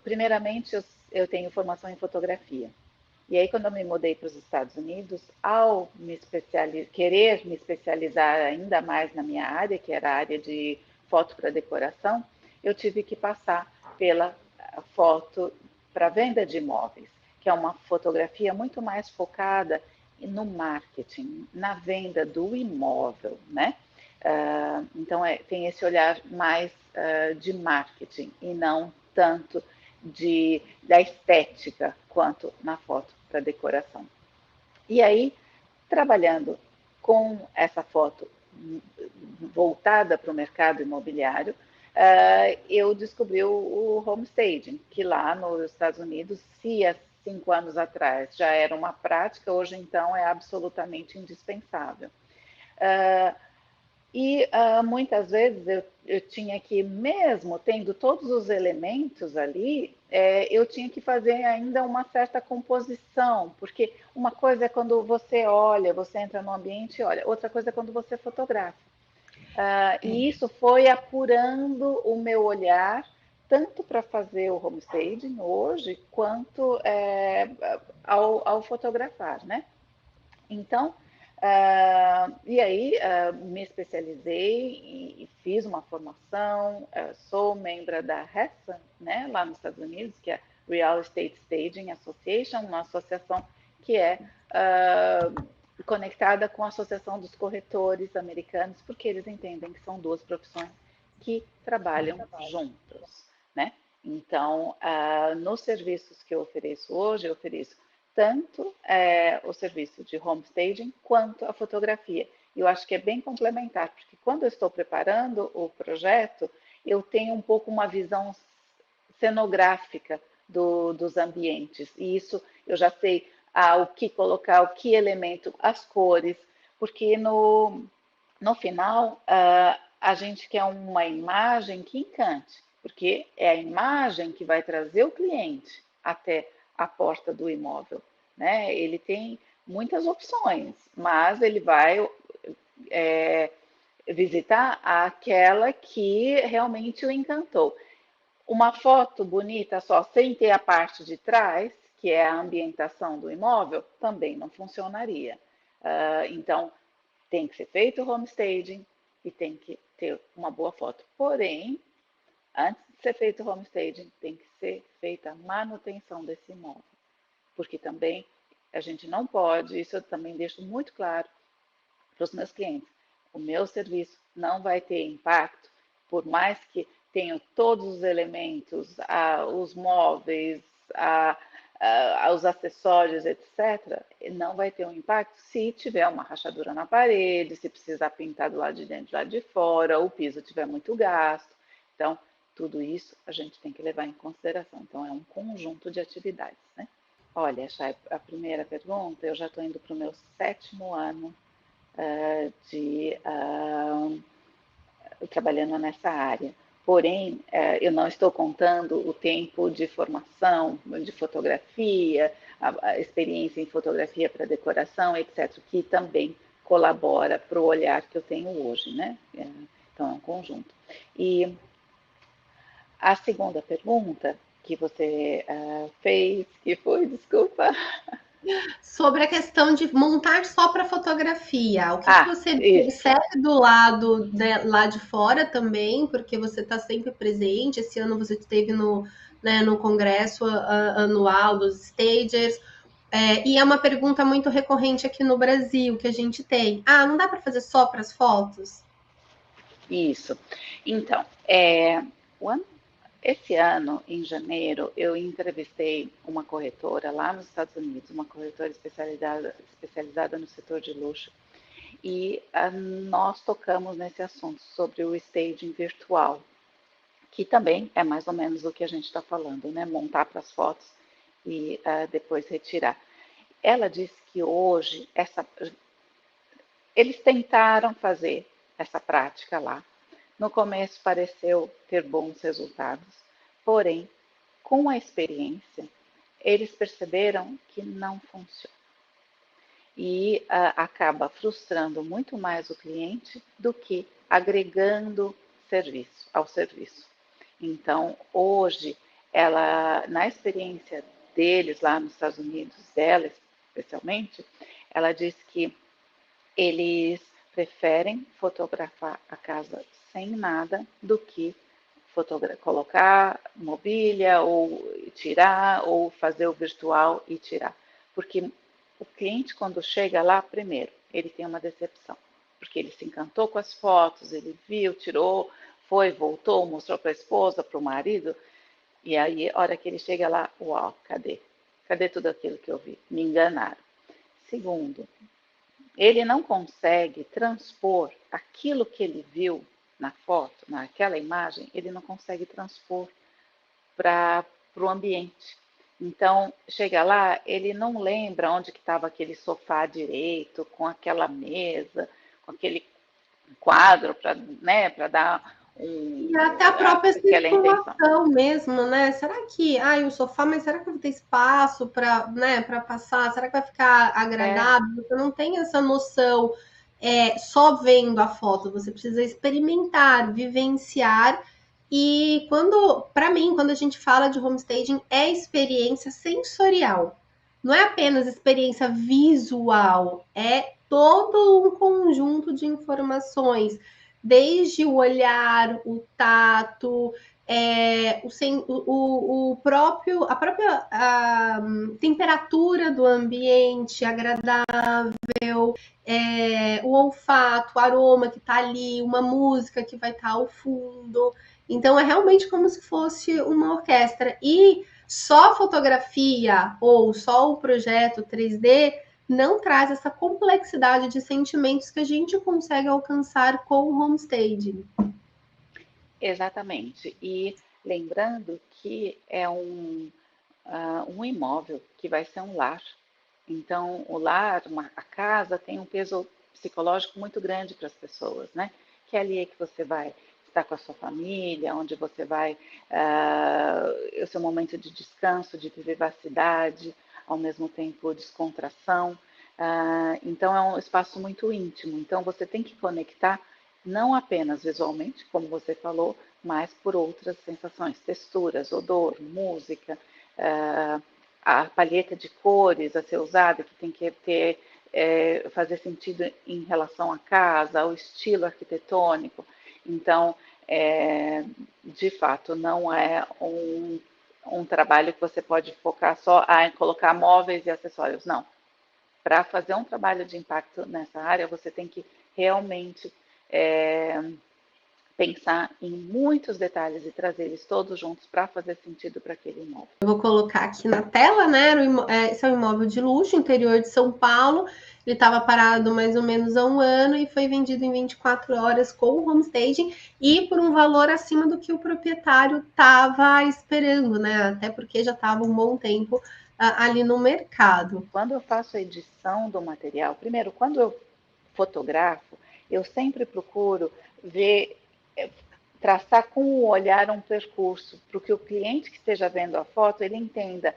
Primeiramente, eu tenho formação em fotografia. E aí, quando eu me mudei para os Estados Unidos, ao querer me especializar ainda mais na minha área, que era a área de foto para decoração, eu tive que passar pela foto para venda de imóveis, que é uma fotografia muito mais focada no marketing, na venda do imóvel, né? Então, tem esse olhar mais de marketing e não tanto da estética quanto na foto para decoração. E aí, trabalhando com essa foto voltada para o mercado imobiliário, eu descobri o homestaging, que lá nos Estados Unidos, se há 5 anos atrás já era uma prática, hoje então é absolutamente indispensável. E muitas vezes eu tinha que, mesmo tendo todos os elementos ali, eu tinha que fazer ainda uma certa composição, porque uma coisa é quando você olha, você entra no ambiente e olha, outra coisa é quando você fotografa. E isso foi apurando o meu olhar, tanto para fazer o homestaging hoje, quanto ao fotografar, né? Então, e aí me especializei e fiz uma formação, sou membro da RESA, né, lá nos Estados Unidos, que é Real Estate Staging Association, uma associação que é conectada com a Associação dos Corretores Americanos, porque eles entendem que são duas profissões que trabalham juntos, né? Então, nos serviços que eu ofereço hoje, eu ofereço tanto o serviço de homestaging quanto a fotografia. Eu acho que é bem complementar, porque quando eu estou preparando o projeto, eu tenho um pouco uma visão cenográfica dos ambientes. E isso eu já sei o que colocar, o que elemento, as cores, porque no final a gente quer uma imagem que encante, porque é a imagem que vai trazer o cliente até a porta do imóvel, né? Ele tem muitas opções, mas ele vai visitar aquela que realmente o encantou. Uma foto bonita só, sem ter a parte de trás, que é a ambientação do imóvel, também não funcionaria. Então, tem que ser feito o homestaging e tem que ter uma boa foto. Porém, antes de ser feito o homestaging, tem que ser feita a manutenção desse imóvel. Porque também a gente não pode, isso eu também deixo muito claro para os meus clientes, o meu serviço não vai ter impacto, por mais que tenha todos os elementos, os móveis, os acessórios, etc., não vai ter um impacto se tiver uma rachadura na parede, se precisar pintar do lado de dentro, do lado de fora, o piso tiver muito gasto. Então, tudo isso a gente tem que levar em consideração. Então, é um conjunto de atividades, né? Olha, Chay, a primeira pergunta, eu já estou indo para o meu 7º ano trabalhando nessa área. Porém, eu não estou contando o tempo de formação, de fotografia, a experiência em fotografia para decoração, etc., que também colabora para o olhar que eu tenho hoje, né? Então, é um conjunto. E a segunda pergunta que você fez, que foi, desculpa. Sobre a questão de montar só para fotografia, o que você Isso. percebe do lado lá de fora também, porque você está sempre presente. Esse ano você esteve no congresso anual dos stagers. E é uma pergunta muito recorrente aqui no Brasil que a gente tem. Ah, não dá para fazer só para as fotos? Isso. Então, esse ano, em janeiro, eu entrevistei uma corretora lá nos Estados Unidos, uma corretora especializada no setor de luxo, e nós tocamos nesse assunto sobre o staging virtual, que também é mais ou menos o que a gente está falando, né? Montar para as fotos e depois retirar. Ela disse que hoje eles tentaram fazer essa prática lá. No começo pareceu ter bons resultados, porém, com a experiência, eles perceberam que não funciona. E acaba frustrando muito mais o cliente do que agregando serviço ao serviço. Então, hoje, ela, na experiência deles lá nos Estados Unidos, dela especialmente, ela diz que eles preferem fotografar a casa sem nada do que colocar mobília ou tirar, ou fazer o virtual e tirar. Porque o cliente, quando chega lá, primeiro, ele tem uma decepção, porque ele se encantou com as fotos, ele viu, tirou, foi, voltou, mostrou para a esposa, para o marido, e aí, a hora que ele chega lá, uau, cadê? Cadê tudo aquilo que eu vi? Me enganaram. Segundo, ele não consegue transpor aquilo que ele viu na foto, naquela imagem, ele não consegue transpor para o ambiente. Então, chega lá, ele não lembra onde que estava aquele sofá direito, com aquela mesa, com aquele quadro para, né, para dar E até a própria aquela intenção. circulação mesmo, né? Será que, o sofá, mas será que vai ter espaço para, né, para passar? Será que vai ficar É, agradável? Você não tem essa noção só vendo a foto, você precisa experimentar, vivenciar. E para mim, quando a gente fala de homestaging, é experiência sensorial. Não é apenas experiência visual, é todo um conjunto de informações desde o olhar, o tato, a própria temperatura do ambiente agradável, o olfato, o aroma que está ali, uma música que vai estar ao fundo. Então é realmente como se fosse uma orquestra. E só fotografia ou só o projeto 3D não traz essa complexidade de sentimentos que a gente consegue alcançar com o homestaging. exatamente. E lembrando que é um imóvel que vai ser um lar. Então, o lar, a casa, tem um peso psicológico muito grande para as pessoas, né? Que ali é que você vai estar com a sua família, onde você vai, o seu momento de descanso, de privacidade, ao mesmo tempo descontração. Então, é um espaço muito íntimo. Então, você tem que conectar não apenas visualmente, como você falou, mas por outras sensações, texturas, odor, música, a palheta de cores a ser usada, que tem que ter, fazer sentido em relação à casa, ao estilo arquitetônico. Então, de fato, não é um trabalho que você pode focar só em colocar móveis e acessórios. Não. Para fazer um trabalho de impacto nessa área, você tem que realmente pensar em muitos detalhes e trazer eles todos juntos para fazer sentido para aquele imóvel. Eu vou colocar aqui na tela, né? Esse é um imóvel de luxo, interior de São Paulo. Ele estava parado mais ou menos há um ano e foi vendido em 24 horas com o homestaging e por um valor acima do que o proprietário estava esperando, né? Até porque já estava um bom tempo ali no mercado. Quando eu faço a edição do material, primeiro, quando eu fotografo, eu sempre procuro ver, traçar com o olhar um percurso, para que o cliente que esteja vendo a foto, ele entenda,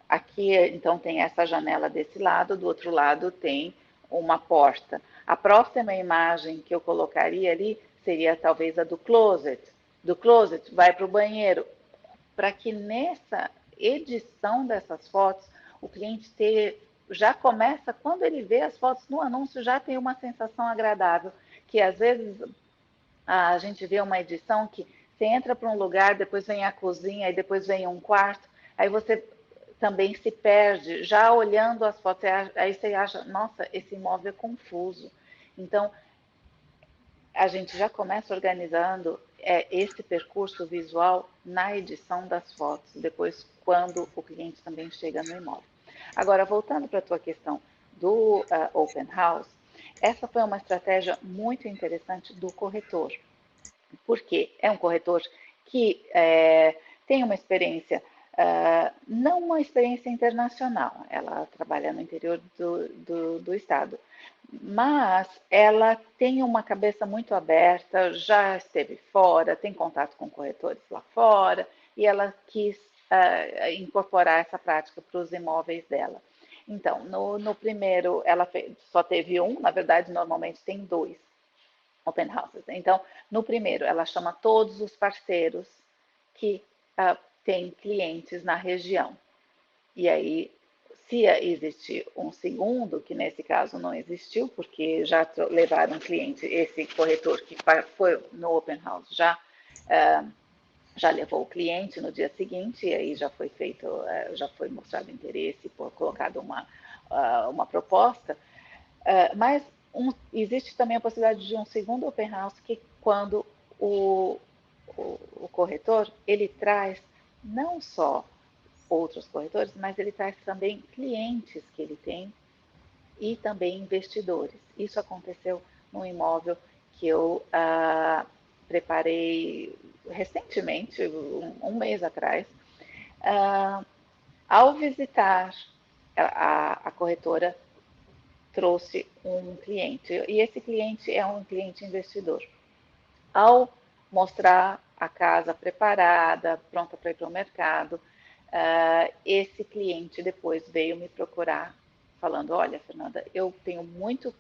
aqui então tem essa janela desse lado, do outro lado tem uma porta. A próxima imagem que eu colocaria ali seria talvez a do closet. Do closet vai para o banheiro, para que nessa edição dessas fotos o cliente já começa, quando ele vê as fotos no anúncio, já tem uma sensação agradável, que às vezes a gente vê uma edição que você entra para um lugar, depois vem a cozinha, e depois vem um quarto, aí você também se perde, já olhando as fotos, aí você acha, nossa, esse imóvel é confuso. Então, a gente já começa organizando esse percurso visual na edição das fotos, depois quando o cliente também chega no imóvel. Agora, voltando para a tua questão do open house, essa foi uma estratégia muito interessante do corretor, porque é um corretor que tem uma experiência, não uma experiência internacional, ela trabalha no interior do estado, mas ela tem uma cabeça muito aberta, já esteve fora, tem contato com corretores lá fora, e ela quis incorporar essa prática para os imóveis dela. Então, no primeiro, ela só teve um, na verdade, normalmente tem dois open houses. Então, no primeiro, ela chama todos os parceiros que tem clientes na região. E aí, se existe um segundo, que nesse caso não existiu, porque já levaram um cliente, esse corretor que foi no Open House já levou o cliente no dia seguinte, e aí já foi feito, já foi mostrado interesse, colocado uma proposta. Mas existe também a possibilidade de um segundo Open House, que quando o corretor, ele traz não só outros corretores, mas ele traz também clientes que ele tem e também investidores. Isso aconteceu num imóvel que eu preparei recentemente, um mês atrás. Ao visitar a corretora, trouxe um cliente, e esse cliente é um cliente investidor. Ao mostrar a casa preparada, pronta para ir para o mercado, esse cliente depois veio me procurar falando, olha, Fernanda, eu tenho muito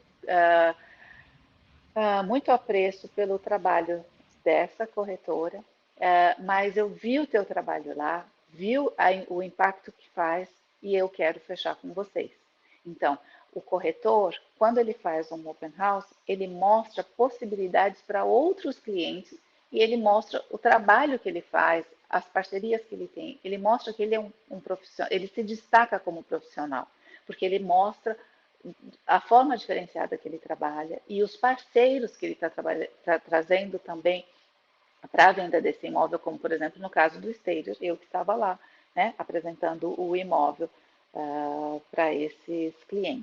apreço pelo trabalho dessa corretora, mas eu vi o teu trabalho lá, vi o impacto que faz e eu quero fechar com vocês. Então, o corretor, quando ele faz um open house, ele mostra possibilidades para outros clientes e ele mostra o trabalho que ele faz, as parcerias que ele tem. Ele mostra que ele é um profissional, ele se destaca como profissional, porque ele mostra a forma diferenciada que ele trabalha e os parceiros que ele está trazendo também para a venda desse imóvel, como por exemplo no caso do Stager, eu que estava lá, né, apresentando o imóvel para esses clientes.